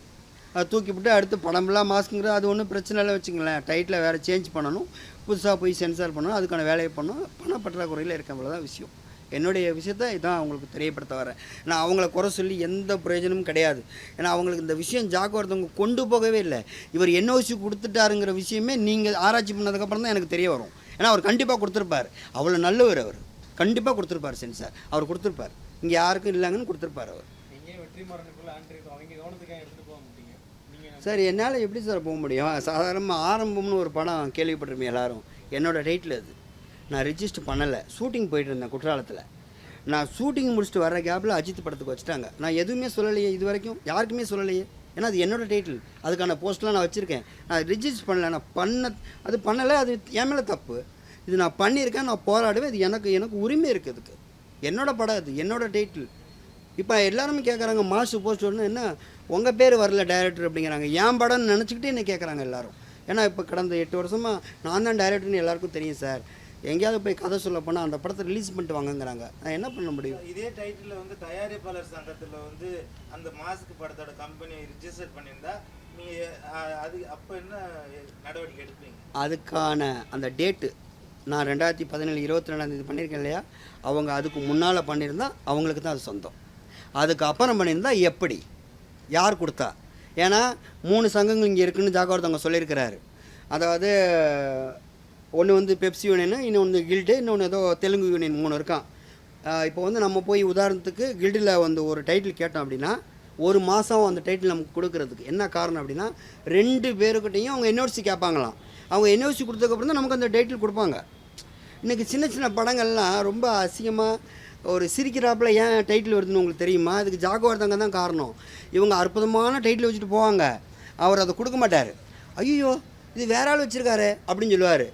அதை தூக்கிவிட்டு அடுத்து படம்லாம் மாஸ்க்குங்கிற அது ஒன்றும் பிரச்சனை இல்லை வச்சுங்களேன். டைட்டில் வேறு சேஞ்ச் பண்ணணும், புதுசாக போய் சென்சார் பண்ணணும், அதுக்கான வேலையை பண்ணணும். பண பற்றாக்குறையில் இருக்க அவ்வளோதான் விஷயம். என்னுடைய விஷயத்தை இதான் அவங்களுக்கு தெரியப்படுத்த வரேன். நான் அவங்கள குறை சொல்லி எந்த பிரயோஜனமும் கிடையாது. ஏன்னா அவங்களுக்கு இந்த விஷயம் ஜாகுவார் தங்கம் கொண்டு போகவே இல்லை. இவர் என்ஓசி கொடுத்துட்டாருங்கிற விஷயமே நீங்கள் ஆராய்ச்சி பண்ணதுக்கப்புறம் தான் எனக்கு தெரிய வரும். ஏன்னா அவர் கண்டிப்பாக கொடுத்துருப்பார், அவ்வளோ நல்லவர். அவர் கண்டிப்பாக கொடுத்துருப்பார் சென்சார், அவர் கொடுத்துருப்பார். இங்கே யாருக்கும் இல்லைங்கன்னு கொடுத்துருப்பார் அவர். சார் என்னால் எப்படி சார் போக முடியும்? சாதாரணமாக ஆரம்பம்னு ஒரு படம் கேள்விப்பட்டிருப்பேன் எல்லாரும். என்னோடய டைட்டில் அது. நான் ரிஜிஸ்டர் பண்ணலை, ஷூட்டிங் போயிட்டு இருந்தேன் குற்றாலத்தில். நான் ஷூட்டிங் முடிச்சுட்டு வர கேப்பில் அஜித் படத்துக்கு வச்சுட்டாங்க. நான் எதுவுமே சொல்லலையே, இது வரைக்கும் யாருக்குமே சொல்லலையே. ஏன்னா அது என்னோடய டைட்டில், அதுக்கான போஸ்ட்லாம் நான் வச்சுருக்கேன். நான் ரிஜிஸ்டர் பண்ணலை, நான் பண்ணலை. அது என் மேலே தப்பு. இது நான் பண்ணியிருக்கேன், நான் போராடுவேன். இது எனக்கு உரிமை இருக்குது. அதுக்கு என்னோடய படம், அது என்னோடய டைட்டில். இப்போ எல்லாருமே கேட்குறாங்க மாஸ்டர் போஸ்ட் ஒன்று என்ன உங்கள் பேர் வரல டைரக்டர் அப்படிங்கிறாங்க. என் படம்னு நினச்சிக்கிட்டே என்ன கேட்குறாங்க எல்லோரும். ஏன்னா இப்போ கடந்த 8 வருஷமாக நான் தான் டைரக்டர்னு எல்லாருக்கும் தெரியும் சார். எங்கேயாவது போய் கதை சொல்ல போனால் அந்த படத்தை ரிலீஸ் பண்ணிட்டு வாங்கங்கிறாங்க. நான் என்ன பண்ண முடியும்? இதே டைட்டில் வந்து தயாரிப்பாளர் சங்கத்தில் வந்து அந்த மாஸ்க் படத்தோட கம்பெனி ரிஜிஸ்டர் பண்ணியிருந்தா நீங்கள் அது அப்போ என்ன நடவடிக்கை எடுப்பீங்க? அதுக்கான அந்த டேட்டு நான் 2017 22 பண்ணியிருக்கேன் இல்லையா, அவங்க அதுக்கு முன்னால் பண்ணியிருந்தால் அவங்களுக்கு தான் அது சொந்தம். அதுக்கு அப்புறம் பண்ணியிருந்தால் எப்படி, யார் கொடுத்தா? ஏன்னா 3 சங்கங்கள் இங்கே இருக்குதுன்னு ஜாகுவார் தங்கம் சொல்லியிருக்கிறாரு. அதாவது ஒன்று வந்து பெப்சி யூனியனு, இன்னொன்று கில்டு, இன்னொன்று ஏதோ தெலுங்கு யூனியன் 3 இருக்கான். இப்போ வந்து நம்ம போய் உதாரணத்துக்கு கில்டில் வந்து ஒரு டைட்டில் கேட்டோம் அப்படின்னா 1 மாதம் அந்த டைட்டில் நமக்கு கொடுக்கறதுக்கு என்ன காரணம் அப்படின்னா 2 பேருக்கிட்டையும் அவங்க என்ஓசி கேட்பாங்களாம். அவங்க என்ஓசி கொடுத்ததுக்கப்புறம் தான் நமக்கு அந்த டைட்டில் கொடுப்பாங்க. இன்றைக்கி சின்ன படங்கள்லாம் ரொம்ப அசிங்கமாக ஒரு சிரிக்கிறாப்பில் ஏன் டைட்டில் வருதுன்னு உங்களுக்கு தெரியுமா? அதுக்கு ஜாகுவார் தங்கம் தான் காரணம். இவங்க அற்புதமான டைட்டில் வச்சுட்டு போவாங்க, அவர் அதை கொடுக்க மாட்டார். ஐயோ இது வேற ஆள் வச்சுருக்காரு அப்படின்னு சொல்லுவார்.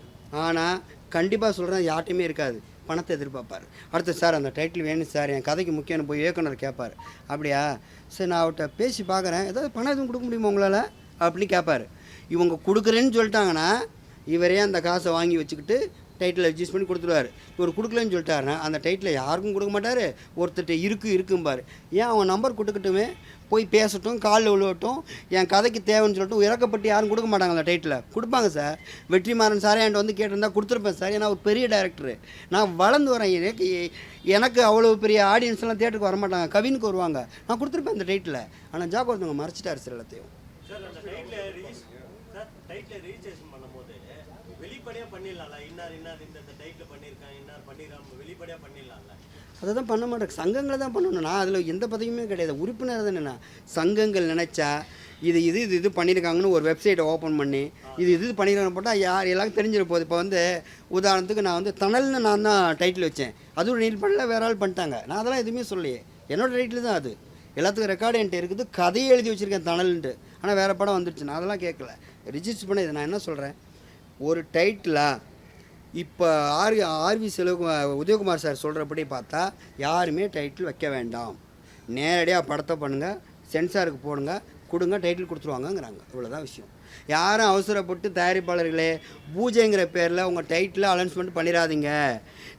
ஆனால் கண்டிப்பாக சொல்கிறேன், யார்ட்டையுமே இருக்காது. பணத்தை எதிர்பார்ப்பார். அடுத்து சார் அந்த டைட்டில் வேணும் சார், என் கதைக்கு முக்கியம்னு போய் இயக்குனர் கேட்பார். அப்படியா சரி நான் அவர்கிட்ட பேசி பார்க்குறேன், ஏதாவது பணம் எதுவும் கொடுக்க முடியுமா உங்களால் அப்படின்னு கேட்பார். இவங்க கொடுக்குறேன்னு சொல்லிட்டாங்கன்னா இவரே அந்த காசை வாங்கி வச்சுக்கிட்டு டைட்டில் அட்ஜஸ்ட் பண்ணி கொடுத்துருவார். இவர் கொடுக்கலன்னு சொல்லிட்டாருன்னா அந்த டைட்டில் யாருக்கும் கொடுக்க மாட்டார், ஒருத்தர்கிட்ட இருக்கும்பார். ஏன் அவன் நம்பர் கொடுக்கட்டுமே, போய் பேசட்டும், காலில் விழுவட்டும், என் கதைக்கு தேவைன்னு சொல்லிட்டு இறக்கப்பட்டு யாரும் கொடுக்க மாட்டாங்க. அந்த டைட்டில் கொடுப்பாங்க சார். வெற்றிமாறன் சாரே என்கிட்ட வந்து கேட்டிருந்தா கொடுத்துருப்பேன் சார். ஏன்னா ஒரு பெரிய டைரக்டரு, நான் வளர்ந்து வரேன். எனக்கு அவ்வளோ பெரிய ஆடியன்ஸ்லாம் தேட்டருக்கு வரமாட்டாங்க, கவினுக்கு வருவாங்க. நான் கொடுத்துருப்பேன் அந்த டைட்டில். ஆனால் ஜாகுவார் தங்கம் மறைச்சிட்டார் சார் எல்லாத்தையும். அதை தான் பண்ண மாட்டேன், சங்கங்களை தான் பண்ணணும். நான் அதில் எந்த பதவியுமே கிடையாது, உறுப்பினர் தானே. நான் சங்கங்கள் நினச்சா இது பண்ணியிருக்காங்கன்னு ஒரு வெப்சைட்டை ஓப்பன் பண்ணி இது பண்ணியிருக்காங்க போட்டால் எல்லாருக்கும் தெரிஞ்சிட போகுது. இப்போ வந்து உதாரணத்துக்கு நான் வந்து தணல்னு நான் தான் டைட்டில் வச்சேன், அதுவும் நீல் பண்ணல, வேற ஆள் பண்ணிட்டாங்க. நான் அதெல்லாம் எதுவுமே சொல்லலையே, என்னோடய டைட்டில் தான் அது. எல்லாத்துக்கும் ரெக்கார்டு என்கிட்ட இருக்குது, கதையை எழுதி வச்சுருக்கேன் தணல்ன்ட்டு. ஆனால் வேறு படம் வந்துடுச்சு, நான் அதெல்லாம் கேட்கல, ரிஜிஸ்டர் பண்ண. இதை நான் என்ன சொல்கிறேன், ஒரு டைட்டிலாக இப்போ ஆர்வி உதயகுமார் சார் சொல்கிறபடி பார்த்தா யாருமே டைட்டில் வைக்க வேண்டாம், நேரடியாக படத்தை பண்ணுங்கள், சென்சாருக்கு போடுங்க, கொடுங்க, டைட்டில் கொடுத்துருவாங்கங்கிறாங்க. இவ்வளோதான் விஷயம். யாரும் அவசரப்பட்டு தயாரிப்பாளர்களே பூஜைங்கிற பேரில் உங்கள் டைட்டில் அனௌன்ஸ்மெண்ட் பண்ணிடாதீங்க.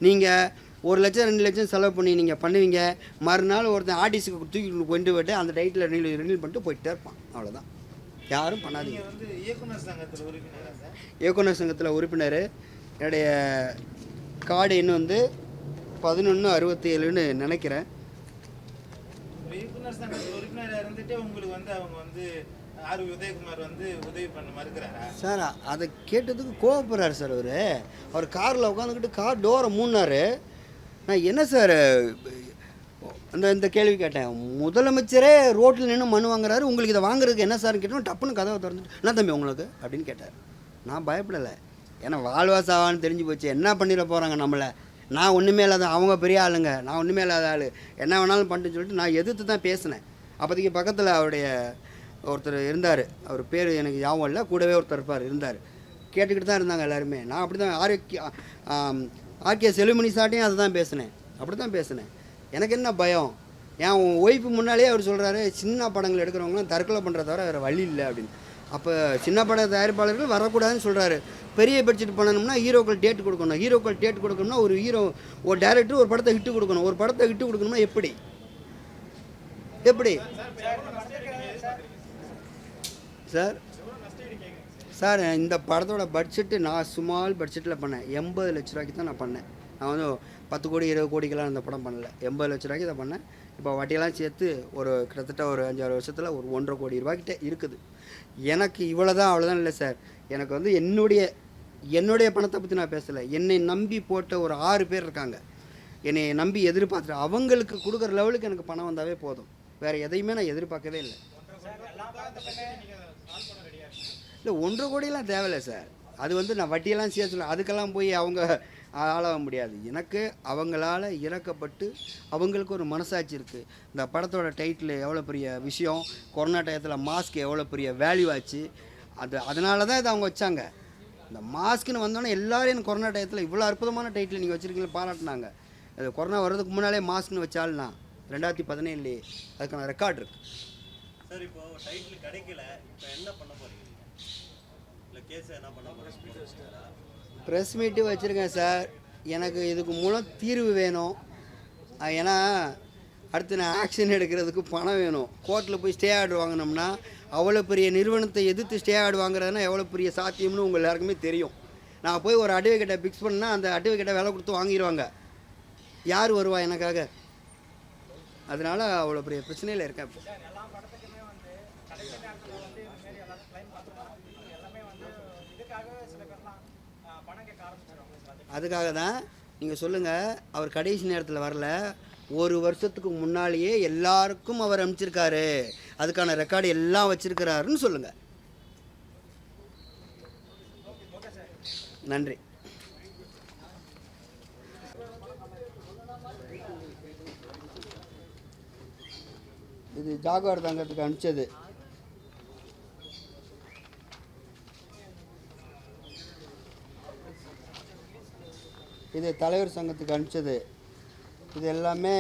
நீங்கள் 1 லட்சம் 2 லட்சம் செலவு பண்ணி நீங்கள் பண்ணுவீங்க, மறுநாள் ஒருத்தன் ஆர்டிஸ்ட்டுக்கு தூக்கி கொண்டு போய்ட்டு அந்த டைட்டில் ரினியூல் பண்ணிட்டு போயிட்டே இருப்பான். அவ்வளோதான், யாரும் பண்ணாதீங்க. இயக்குனர் சங்கத்தில் உறுப்பினர். என்னுடைய கார்டு இன்னும் வந்து 1167ன்னு நினைக்கிறேன். இயக்குனர் சங்கத்தில் உறுப்பினராக இருந்துட்டு உங்களுக்கு வந்து அவங்க வந்து ஆர்வி உதயகுமார் வந்து உதவி பண்ண மறுக்கிறாரா சார்? அதை கேட்டதுக்கு கோவப்படுறாரு சார். அவர் காரில் உட்காந்துக்கிட்டு கார் டோரை மூடினார். நான் என்ன சார் இந்த கேள்வி கேட்டேன். முதலமைச்சரே ரோட்டில் நின்று மனு வாங்குறாரு, உங்களுக்கு இதை வாங்குறதுக்கு என்ன சார்னு கேட்டோம். டப்புன்னு கதவை திறந்துட்டு என்ன தம்பி உங்களுக்கு அப்படின்னு கேட்டார். நான் பயப்படலை, ஏன்னா வாழ்வாசாவான்னு தெரிஞ்சு போச்சு. என்ன பண்ணிட போகிறாங்க நம்மளை, நான் ஒன்றுமே இல்லாத, அவங்க பெரிய ஆளுங்க, நான் ஒன்றுமே இல்லாத ஆள், என்ன வேணாலும் பண்ணிட்டுன்னு சொல்லிட்டு நான் எதிர்த்து தான் பேசினேன். அப்போதைக்கு பக்கத்தில் அவருடைய ஒருத்தர் இருந்தார், அவர் பேர் எனக்கு ஞாபகம் இல்லை, கூடவே ஒருத்தர் இருந்தார். கேட்டுக்கிட்டு தான் இருந்தாங்க எல்லாருமே. நான் அப்படி தான் ஆர்கே செல்லுமணி சாட்டையும் அதை தான் பேசினேன், அப்படி தான் பேசினேன். எனக்கு என்ன பயம், என் ஒய்ஃபு முன்னாலே அவர் சொல்கிறாரு சின்ன படங்கள் எடுக்கிறவங்களாம் தற்கொலை பண்ணுறத தவிர வேறு வழி இல்லை அப்படின்னு. அப்போ சின்ன பட தயாரிப்பாளர்கள் வரக்கூடாதுன்னு சொல்கிறாரு. பெரிய பட்ஜெட் பண்ணணும்னா ஹீரோக்கள் டேட் கொடுக்கணும், ஹீரோக்கள் டேட் கொடுக்கணும்னா ஒரு டைரக்டர் ஒரு படத்தை ஹிட்டு கொடுக்கணும், ஒரு படத்தை ஹிட்டு கொடுக்கணும்னா எப்படி சார் இந்த படத்தோட பட்ஜெட்டு நான் ஸ்மால் பட்ஜெட்டில் பண்ணேன். 80 லட்ச ரூபாய்க்கு தான் நான் பண்ணேன். நான் வந்து 10 கோடி 20 கோடிக்கெல்லாம் இந்த படம் பண்ணல, 80 லட்ச ரூபாய்க்கு தான் பண்ணேன். இப்போ வட்டியெல்லாம் சேர்த்து கிட்டத்தட்ட ஒரு 5-6 வருஷத்தில் ஒரு 1.5 கோடி ரூபாய்க்கிட்ட இருக்குது. எனக்கு இவ்வளோதான் அவ்வளோதான் இல்லை சார். எனக்கு வந்து என்னுடைய பணத்தை பற்றி நான் பேசலை. என்னை நம்பி போட்ட ஒரு 6 பேர் இருக்காங்க, என்னை நம்பி எதிர்பார்த்துட்டு அவங்களுக்கு கொடுக்குற லெவலுக்கு எனக்கு பணம் வந்தாவே போதும். வேறு எதையுமே நான் எதிர்பார்க்கவே இல்லை. இல்லை 1.5 கோடியெல்லாம் தேவையில்லை சார். அது வந்து நான் வட்டியெல்லாம் சேர்த்துல அதுக்கெல்லாம் போய் அவங்க ஆளாக முடியாது. எனக்கு அவங்களால இறக்கப்பட்டு அவங்களுக்கு ஒரு மனசாட்சி இருக்குது. இந்த படத்தோட டைட்டில் எவ்வளோ பெரிய விஷயம், கொரோனா டயத்தில் மாஸ்க் எவ்வளோ பெரிய வேல்யூ ஆச்சு, அதனால தான் இதை அவங்க வச்சாங்க. இந்த மாஸ்க்குன்னு வந்தோன்னே எல்லோரும் எனக்கு கொரோனா டயத்தில் இவ்வளோ அற்புதமான டைட்டில் நீங்கள் வச்சுருக்கீங்களா பாராட்டினாங்க. அது கொரோனா வர்றதுக்கு முன்னாலே மாஸ்க்னு வச்சால்னா 2017 அதுக்கான ரெக்கார்ட் இருக்குது சார். இப்போ டைட்டில் கிடைக்கல, இப்போ என்ன பண்ண போறீங்க? இல்லை கேஸ் என்ன பண்ண போறீங்க? ப்ரெஸ் மீட்டு வச்சுருக்கேன் சார். எனக்கு இதுக்கு மூலம் தீர்வு வேணும். ஏன்னா அடுத்து நான் ஆக்ஷன் எடுக்கிறதுக்கு பணம் வேணும். கோர்ட்டில் போய் ஸ்டே ஆர்டர் வாங்கினோம்னா அவ்வளோ பெரிய நிறுவனத்தை எதிர்த்து ஸ்டே ஆர்டர் வாங்குறதுனா எவ்வளோ பெரிய சாத்தியம்னு உங்கள் எல்லாருக்குமே தெரியும். நான் போய் ஒரு அட்வொகேட்டை ஃபிக்ஸ் பண்ணால் அந்த அட்வொகேட்டை விலை கொடுத்து வாங்கிடுவாங்க. யார் வருவா எனக்காக? அதனால் அவ்வளோ பெரிய பிரச்சனையில் இருக்கேன். இப்போ அதுக்காக தான் நீங்கள் சொல்லுங்கள், அவர் கடைசி நேரத்தில் வரல, 1 வருஷத்துக்கு முன்னாலேயே எல்லாருக்கும் அவர் அனுப்பிச்சிருக்காரு, அதுக்கான ரெக்கார்டு எல்லாம் வச்சிருக்கிறாருன்னு சொல்லுங்கள். நன்றி. இது ஜாகுவார் தங்கத்துக்கு அனுப்பிச்சது. இது தலைவர் சங்கத்துக்கு அனுப்பிச்சது. இது எல்லாமே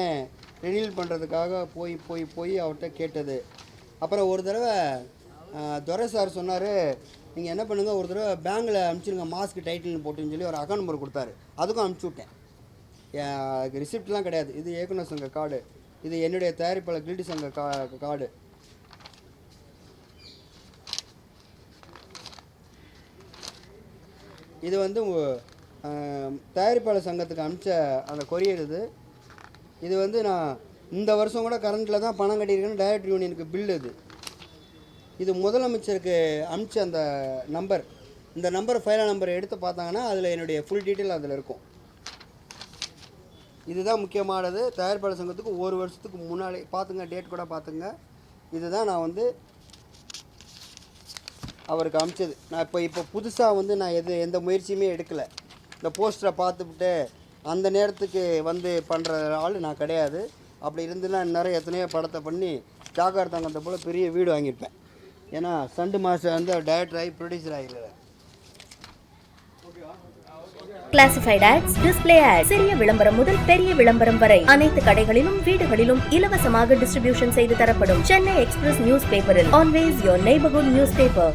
ரினியூல் பண்ணுறதுக்காக போய் அவர்கிட்ட கேட்டது. அப்புறம் ஒரு தடவை துரை சார் சொன்னார், நீங்கள் என்ன பண்ணுங்கள், ஒரு தடவை பேங்கில் அனுப்பிச்சிருங்க மாஸ்க் டைட்டில்னு போட்டுன்னு சொல்லி ஒரு அக்கௌண்ட் நம்பர் கொடுத்தாரு. அதுக்கும் அனுப்பிச்சி விட்டேன். ரிசிப்ட்லாம் கிடையாது. இது இயக்குனர் சங்க கார்டு, இது என்னுடைய தயாரிப்பாளர் கில்டி சங்க கார்டு. இது வந்து தயாரிப்பாளர் சங்கத்துக்கு அனுப்பிச்ச அந்த கொரியர். இது வந்து நான் இந்த வருஷம் கூட கரண்ட்டில் தான் பணம் கட்டியிருக்கேன்னு டைரக்டர் யூனியனுக்கு பில். இது முதலமைச்சருக்கு அனுப்பிச்ச அந்த நம்பர். இந்த நம்பர் ஃபைல் நம்பரை எடுத்து பார்த்தாங்கன்னா அதில் என்னுடைய ஃபுல் டீட்டெயில் அதில் இருக்கும். இதுதான் முக்கியமானது. தயாரிப்பாளர் சங்கத்துக்கு 1 வருஷத்துக்கு முன்னாலே பார்த்துங்க, டேட் கூட பார்த்துங்க. இதுதான் நான் வந்து அவருக்கு அனுப்பிச்சது. நான் இப்போ புதுசாக வந்து நான் எந்த முயற்சியுமே எடுக்கலை. இந்த போஸ்டரை பார்த்துக்கிட்டு அந்த நேரத்துக்கு வந்து பண்ணுற ஆள் நான் கிடையாது. அப்படி இருந்துன்னா நிறைய எத்தனையோ படத்தை பண்ணி ஜாகுவார் தங்கத்தை போல் பெரிய வீடு வாங்கியிருப்பேன். ஏன்னா சண்டு மாஸ்டர் வந்து டைரக்டர் ஆகி ப்ரொடியூசர் ஆகிடுறாரு. கிளாசிஃபைட் ஆட்ஸ், டிஸ்ப்ளே ஆட்ஸ், சிறிய விளம்பரம் முதல் பெரிய விளம்பரம் வரை அனைத்து கடைகளிலும் வீடுகளிலும் இலவசமாக டிஸ்ட்ரிபியூஷன் செய்து தரப்படும். சென்னை எக்ஸ்பிரஸ் நியூஸ் பேப்பரில் always your neighbourhood news paper.